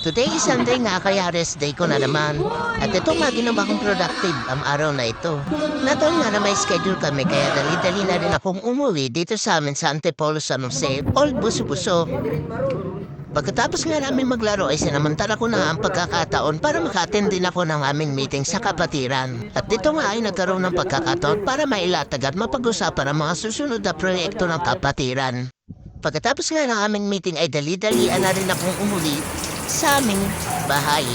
Today is Sunday nga kaya rest day ko na naman. At ito nga ginawa kong productive ang araw na ito. Nataon nga na may schedule kami kaya dali-dali na rin akong umuwi dito sa amin sa Antipolo San Jose, all buso-buso. Pagkatapos nga namin maglaro ay sinamantala ko na ang pagkakataon para maka-attend din ako ng aming meeting sa kapatiran. At dito nga ay nagkaroon ng pagkakataon para mailatag at mapag-usapan ang mga susunod na proyekto ng kapatiran. Pagkatapos nga ng aming meeting ay dali-dalian na rin akong umuli sa aming bahay.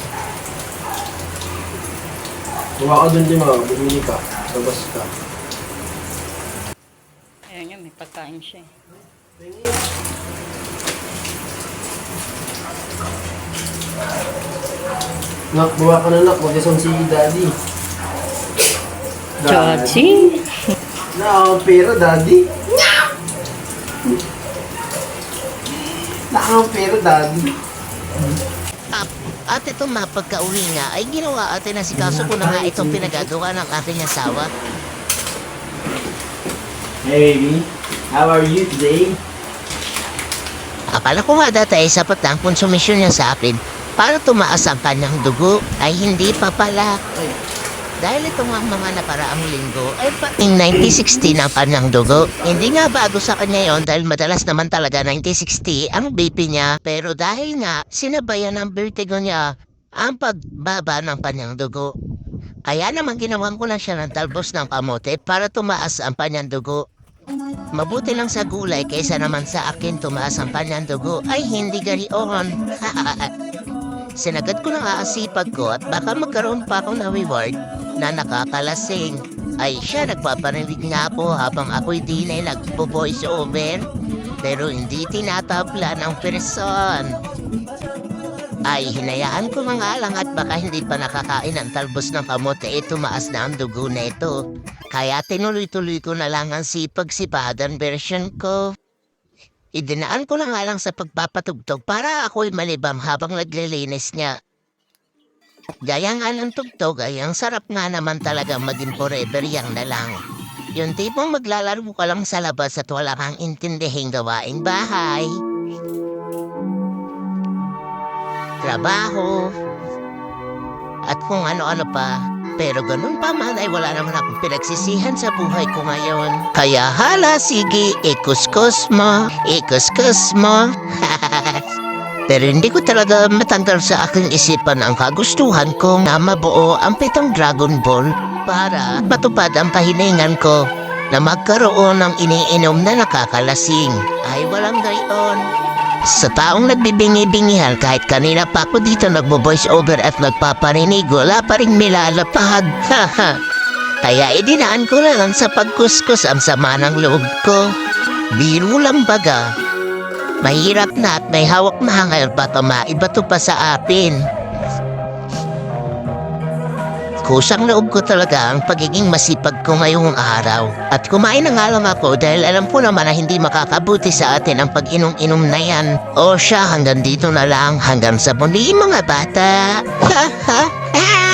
Kuha ka dun din mga, bumili ka, labas ka. Ayan nga, may pagkain siya. Nak, buha ka na nak, mag-isang si Daddy. Chachi! Na, pera Daddy. Nakakang pera Daddy. At itong mapagka-uwi nga ay ginawa atin na si kaso ko na nga itong pinagagawa ng aking asawa. Hey baby, how are you today? Akala ko nga dati ay sapat lang konsumisyon niya sa akin para tumaas ang kanyang dugo ay hindi pa pala. Dahil ito nga mga naparaang linggo ay pating 90-60 ng kanyang dugo. Hindi nga bago sa kanya yon dahil madalas naman talaga 90-60 ang BP niya. Pero dahil nga sinabayan ng vertigo niya ang pagbaba ng kanyang dugo. Kaya naman ginawan ko lang siya ng talbos ng kamote para tumaas ang kanyang dugo. Mabuti lang sa gulay kaysa naman sa akin tumaas ang kanyang dugo ay hindi garion. Sinagad ko na nga ang sipag ko at baka magkaroon pa ako ng reward na nakakalasing. Ay siya nagpaparinig nga po habang ako'y di na nagpo-voice over. Pero hindi tinatabla ng person. Ay hinayaan ko na nga lang at baka hindi pa nakakain ang talbos ng kamote tumaas na ang dugo na ito. Kaya tinuloy-tuloy ko na lang ang sipag-sipadan version ko. Idinaan ko na nga lang sa pagpapatugtog para ako'y malibam habang naglilinis niya. Gaya nga ng tugtog ay ang sarap nga naman talaga maging forever yang na lang. Yung tipong maglalaro ka lang sa labas at wala kang intindihing gawaing bahay. Trabaho. At kung ano-ano pa. Pero ganun pa man ay wala naman akong pinagsisihan sa buhay ko ngayon. Kaya hala, sige, ikuskus mo. Pero hindi ko talaga matanggal sa aking isipan ang kagustuhan ko na mabuo ang 7 Dragon Ball para matupad ang kahilingan ko na magkaroon ng iniinom na nakakalasing. Ay walang gayon. Sa taong nagbibingi-bingihan kahit kanina pa ako dito nagbo-voice over at nagpaparinig, wala pa rin milalapag. Kaya idinaan ko na lang sa pagkuskus ang sama ng loob ko. Biro lang baga. Mahirap na at may hawak na hangal baka maibato pa sa atin. Kusang loob ko talaga ang pagiging masipag ko ngayong araw. At kumain na nga lang ako dahil alam ko naman na hindi makakabuti sa atin ang pag-inom-inom na yan. O siya, hanggang dito na lang. Hanggang sa muli mga bata. Ha ha ha!